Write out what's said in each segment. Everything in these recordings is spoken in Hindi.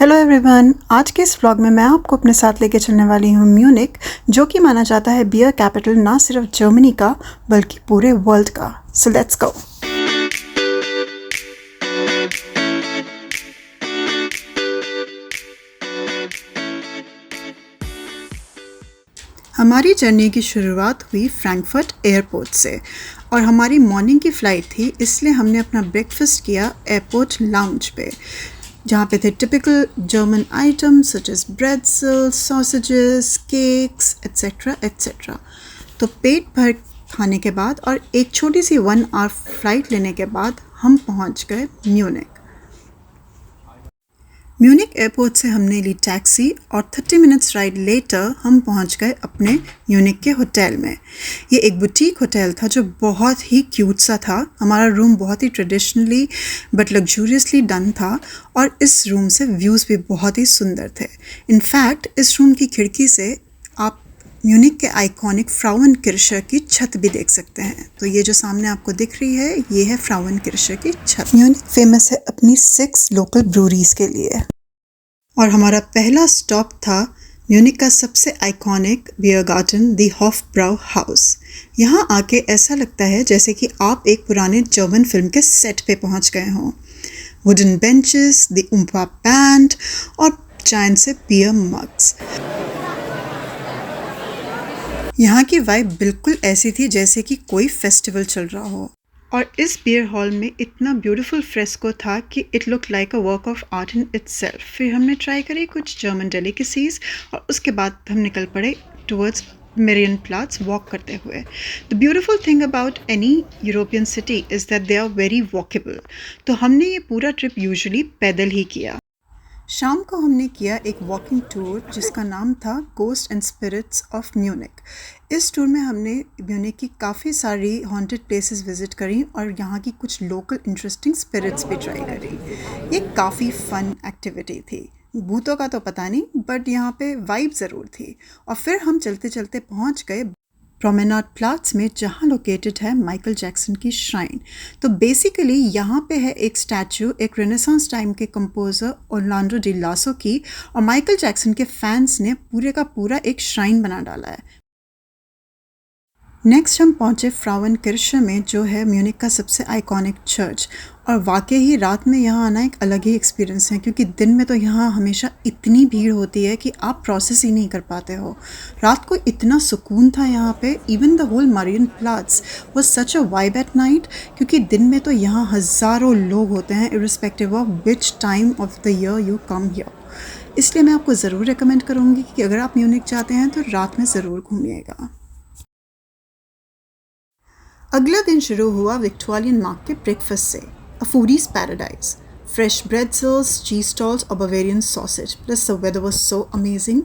हेलो एवरीवन, आज के इस व्लॉग में मैं आपको अपने साथ लेके चलने वाली हूँ म्यूनिक, जो कि माना जाता है बियर कैपिटल ना सिर्फ जर्मनी का बल्कि पूरे वर्ल्ड का। So let's go. हमारी जर्नी की शुरुआत हुई फ्रैंकफर्ट एयरपोर्ट से और हमारी मॉर्निंग की फ़्लाइट थी, इसलिए हमने अपना ब्रेकफास्ट किया एयरपोर्ट लाउंज पे, जहाँ पे थे typical German items such as bretzels, sausages, cakes etcetera etcetera. तो पेट भर खाने के बाद और एक छोटी सी 1 आवर फ्लाइट लेने के बाद हम पहुँच गए म्यूनिक। म्यूनिक एयरपोर्ट से हमने ली टैक्सी और 30 मिनट्स राइड लेटर हम पहुंच गए अपने म्यूनिक के होटल में। ये एक बुटीक होटल था जो बहुत ही क्यूट सा था। हमारा रूम बहुत ही ट्रेडिशनली बट लग्जूरियसली डन था और इस रूम से व्यूज़ भी बहुत ही सुंदर थे। इनफैक्ट इस रूम की खिड़की से आप म्यूनिक के आइकॉनिक फ्राउनकिर्cher की छत भी देख सकते हैं। तो ये जो सामने आपको दिख रही है, ये है फ्राउनकिर्cher की छत। म्यूनिक फेमस है अपनी 6 लोकल ब्रूरीज के लिए और हमारा पहला स्टॉप था म्यूनिक का सबसे आइकॉनिक बियर गार्डन, दी हॉफब्राउ हाउस। यहाँ आके ऐसा लगता है जैसे कि आप एक पुराने जर्मन फिल्म के सेट पे पहुँच गए हों। वुडन बेंचेस, द उम्पा बैंड और जायंट से बियर मग्स। यहाँ की वाइब बिल्कुल ऐसी थी जैसे कि कोई फेस्टिवल चल रहा हो। और इस बियर हॉल में इतना ब्यूटीफुल फ्रेस्को था कि it look like a work of art in itself. फिर हमने ट्राई करी कुछ जर्मन डेलिकेसीज और उसके बाद हम निकल पड़े टुवर्ड्स मेरियनप्लाट्स वॉक करते हुए। The beautiful thing about any European city is that they are very walkable. तो हमने ये पूरा ट्रिप यूजुअली पैदल ही किया। शाम को हमने किया एक वॉकिंग टूर जिसका नाम था ghost and spirits of Munich. इस टूर में हमने म्यूनिक की काफ़ी सारी हॉन्टेड प्लेसेस विज़िट करी और यहाँ की कुछ लोकल इंटरेस्टिंग स्पिरिट्स भी ट्राई करी। ये काफ़ी फ़न एक्टिविटी थी। भूतों का तो पता नहीं, बट यहाँ पे वाइब ज़रूर थी। और फिर हम चलते चलते पहुँच गए प्रोमेनाड प्लाट्स में, जहाँ लोकेटेड है माइकल जैक्सन की श्राइन। तो बेसिकली यहाँ पे है एक स्टैचू एक रेनेसांस टाइम के कंपोज़र ओरलैंडो डी लासो की, और माइकल जैक्सन के फैंस ने पूरे का पूरा एक श्राइन बना डाला है। नेक्स्ट हम पहुँचे फ्राउनकिर्cher में, जो है म्यूनिक का सबसे आइकॉनिक चर्च। और वाकई ही रात में यहाँ आना एक अलग ही एक्सपीरियंस है, क्योंकि दिन में तो यहाँ हमेशा इतनी भीड़ होती है कि आप प्रोसेस ही नहीं कर पाते हो। रात को इतना सुकून था यहाँ पे। Even the whole Marienplatz was such a vibe at night, क्योंकि दिन में तो यहाँ हज़ारों लोग होते हैं irrespective of which time of the year you come here. इसलिए मैं आपको ज़रूर रिकमेंड करूँगी कि अगर आप म्यूनिक चाहते हैं तो रात में ज़रूर घूमिएगा। अगला दिन शुरू हुआ विक्टोरियन मार्क के ब्रेकफास्ट से, a foodie's paradise. Fresh bread stalls, cheese stalls और Bavarian sausage, plus the weather was so amazing.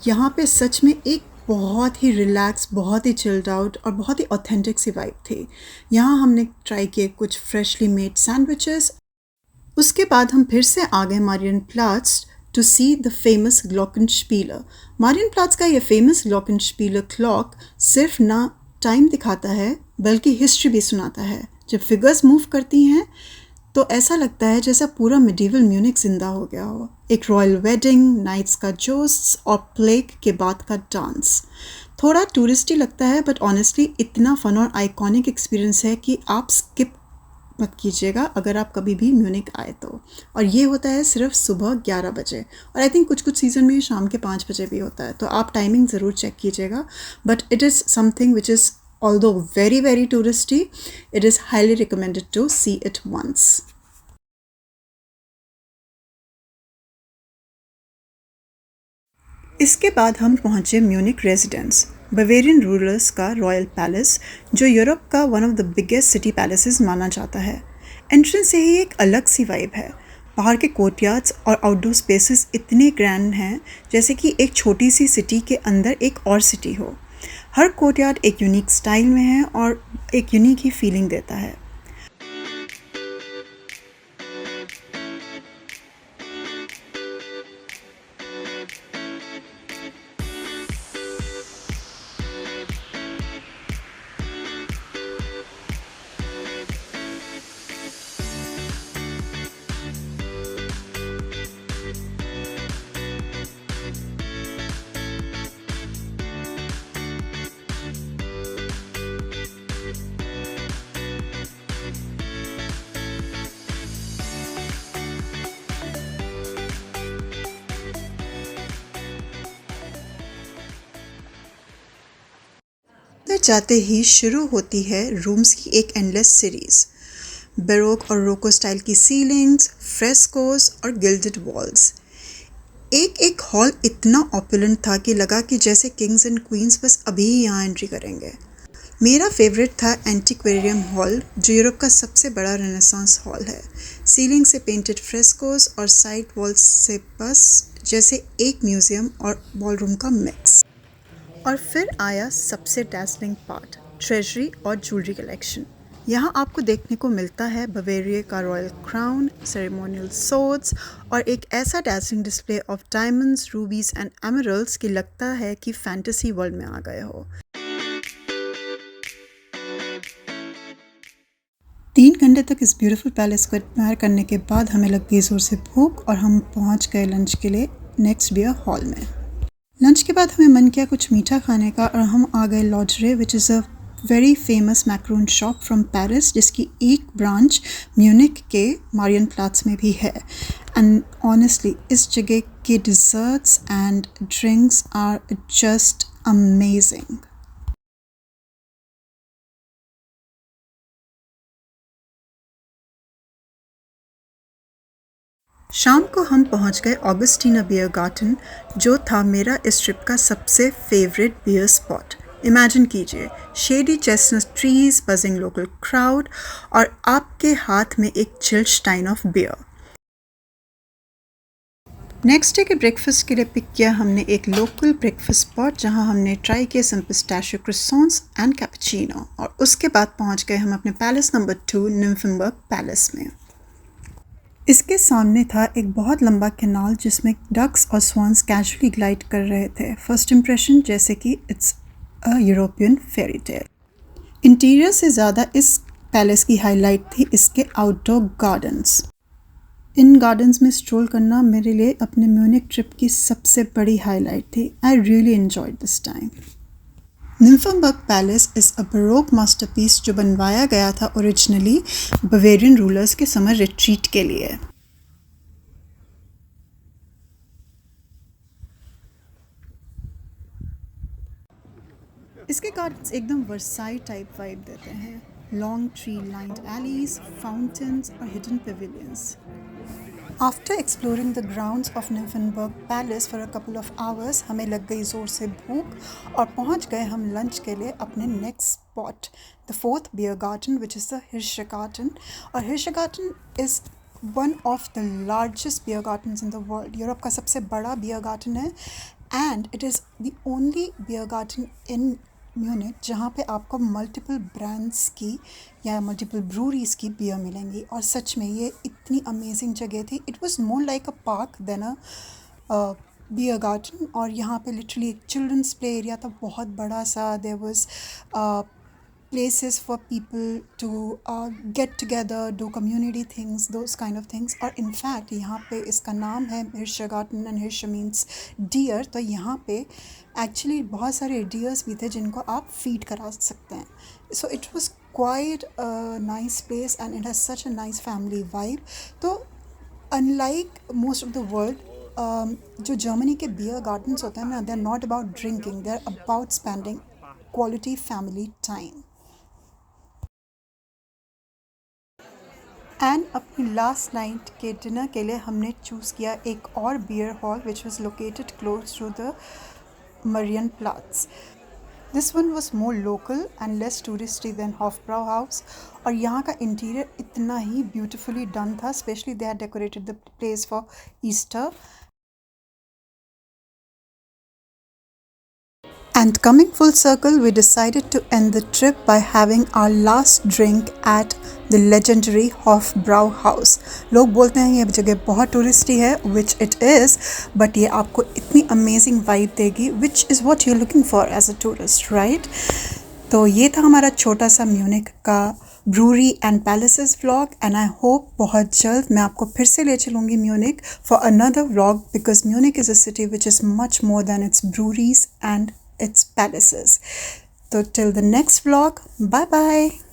यहाँ पे सच में एक बहुत ही रिलैक्स, बहुत ही चिल्ड आउट और बहुत ही ऑथेंटिक सी वाइब थी। यहाँ हमने ट्राई किए कुछ फ्रेशली मेड सैंडविचेस। उसके बाद हम फिर से आ गए मारियनप्लाट्स टू सी द फेमस ग्लॉकेनस्पीलर। मारियनप्लाट्स का ये फेमस ग्लॉकेनस्पीलर क्लॉक सिर्फ ना टाइम दिखाता है बल्कि हिस्ट्री भी सुनाता है। जब फिगर्स मूव करती हैं तो ऐसा लगता है जैसा पूरा मिडीवल म्यूनिक जिंदा हो गया हो। एक रॉयल वेडिंग, नाइट्स का जोश और प्लेग के बाद का डांस। थोड़ा टूरिस्टी लगता है, बट ऑनेस्टली इतना फन और आइकॉनिक एक्सपीरियंस है कि आप स्किप मत कीजिएगा अगर आप कभी भी म्यूनिक आए तो। और ये होता है सिर्फ सुबह 11 बजे, और आई थिंक कुछ कुछ सीज़न में शाम के 5 बजे भी होता है। तो आप टाइमिंग ज़रूर चेक कीजिएगा, but it is something which is although very very touristy, it is highly recommended to see it once. इसके बाद हम पहुँचे म्यूनिक रेजिडेंस, बवेरियन रूलर्स का रॉयल पैलेस, जो यूरोप का one of the biggest city palaces माना जाता है। एंट्रेंस से ही एक अलग सी वाइब है। बाहर के कोर्टयार्ड्स और आउटडोर स्पेसेस इतने ग्रैंड हैं जैसे कि एक छोटी सी सिटी के अंदर एक और सिटी हो। हर कोर्टयार्ड एक यूनिक स्टाइल में है और एक यूनिक ही फीलिंग देता है। अंदर जाते ही शुरू होती है रूम्स की एक एंडलेस सीरीज। बैरोक और रोको स्टाइल की सीलिंग्स, फ्रेस्कोस और गिल्डेड वॉल्स। एक एक हॉल इतना ऑपुलेंट था कि लगा कि जैसे किंग्स एंड क्वींस बस अभी ही यहाँ एंट्री करेंगे। मेरा फेवरेट था एंटीक्वेरियम हॉल, जो यूरोप का सबसे बड़ा रेनेसांस हॉल है। सीलिंग से पेंटेड फ्रेस्कोस और साइड वॉल्स से बस जैसे एक म्यूज़ियम और बॉलरूम का मिक्स। और फिर आया सबसे डैज़लिंग पार्ट, ट्रेजरी और ज्वेलरी कलेक्शन। यहाँ आपको देखने को मिलता है बवेरिया का रॉयल क्राउन, सेरेमोनियल सोर्ड्स और एक ऐसा dazzling display of diamonds, rubies and emeralds कि लगता है कि फैंटेसी वर्ल्ड में आ गए हो। 3 घंटे तक इस ब्यूटीफुल पैलेस को एडमायर करने के बाद हमें लग गई ज़ोर से भूख और हम पहुँच गए लंच के लिए नेक्स्ट बियर हॉल में। लंच के बाद हमें मन किया कुछ मीठा खाने का और हम आ गए Laduree, which is a very famous macaron shop from Paris, जिसकी एक ब्रांच म्यूनिक के मारियन प्लाट्स में भी है। एंड ऑनेस्टली इस जगह के desserts and drinks are just amazing. शाम को हम पहुंच गए ऑगस्टीना बियर गार्डन, जो था मेरा इस ट्रिप का सबसे फेवरेट बियर स्पॉट। इमेजिन कीजिए, shady chestnut trees, buzzing local crowd और आपके हाथ में एक chilled stein of beer. Next day के ब्रेकफास्ट के लिए पिक किया हमने एक लोकल ब्रेकफास्ट स्पॉट, जहां हमने ट्राई किए सिंपल पिस्ताशियो क्रोissants एंड कैपुचिनो, और उसके बाद पहुंच गए हम अपने पैलेस नंबर 2 निम्फेनबर्ग पैलेस में। इसके सामने था एक बहुत लंबा कैनाल जिसमें डक्स और स्वान्स कैजुअली ग्लाइड कर रहे थे। फर्स्ट इम्प्रेशन जैसे कि it's a European fairy tale. Interior से ज़्यादा इस पैलेस की हाईलाइट थी इसके आउटडोर गार्डन्स। इन गार्डन्स में स्ट्रोल करना मेरे लिए अपने म्यूनिक ट्रिप की सबसे बड़ी हाईलाइट थी। I really enjoyed this time. Nymphenburg palace is a baroque masterpiece जो बनवाया गया था ओरिजिनली बवेरियन रूलर्स के समर रिट्रीट के लिए। इसके गार्डन्स एकदम वर्साई टाइप वाइब देते हैं। Long tree lined alleys, fountains और hidden pavilions. After exploring the grounds of Nymphenburg palace for a couple of hours, हमें लग गई ज़ोर से भूख और पहुंच गए हम लंच के लिए अपने next spot, the fourth beer garden, which is the Hirschgarten. और Hirschgarten is one of the largest beer gardens in the world. Europe का सबसे बड़ा बियर गार्डन है and it is the only beer garden in Munich जहाँ पे आपको मल्टीपल ब्रांड्स की या मल्टीपल ब्रूरीज़ की बियर मिलेंगी। और सच में ये इतनी अमेजिंग जगह थी। It was more like a park than a beer garden. और यहाँ पे लिटरली एक चिल्ड्रंस प्ले एरिया था बहुत बड़ा सा। There was places for people to get together, do community things, those kind of things. और in fact यहाँ पे इसका नाम है हिर्शे गार्डन एंड हिर्शे मीन्स डियर। तो यहाँ पे एक्चुअली बहुत सारे डियर्स भी थे जिनको आप फीड करा सकते हैं। So it was quite nice place and it has such a nice family vibe. तो unlike most of the world जो जर्मनी के बियर गार्डन्स होते हैं ना, they are not about drinking, they are about spending quality family time. And अपनी लास्ट नाइट के डिनर के लिए हमने चूज़ किया एक और beer hall which was located close to the Marienplatz. This one was more local and less touristy than Hofbrauhaus. और यहाँ का इंटीरियर इतना ही ब्यूटिफुली डन था, specially they had decorated the place for Easter. And coming full circle, we decided to end the trip by having our last drink at the legendary Hofbrauhaus. लोग बोलते हैं ये जगह बहुत टूरिस्टी है, which it is, but ये आपको इतनी amazing vibe देगी, which is what you're looking for as a tourist, right? तो ये था हमारा छोटा सा म्यूनिक का brewery and palaces vlog and I hope बहुत जल्द मैं आपको फिर से ले चलूँगी Munich for another vlog, because Munich is a city which is much more than it's breweries and its palaces. So till the next vlog, bye bye.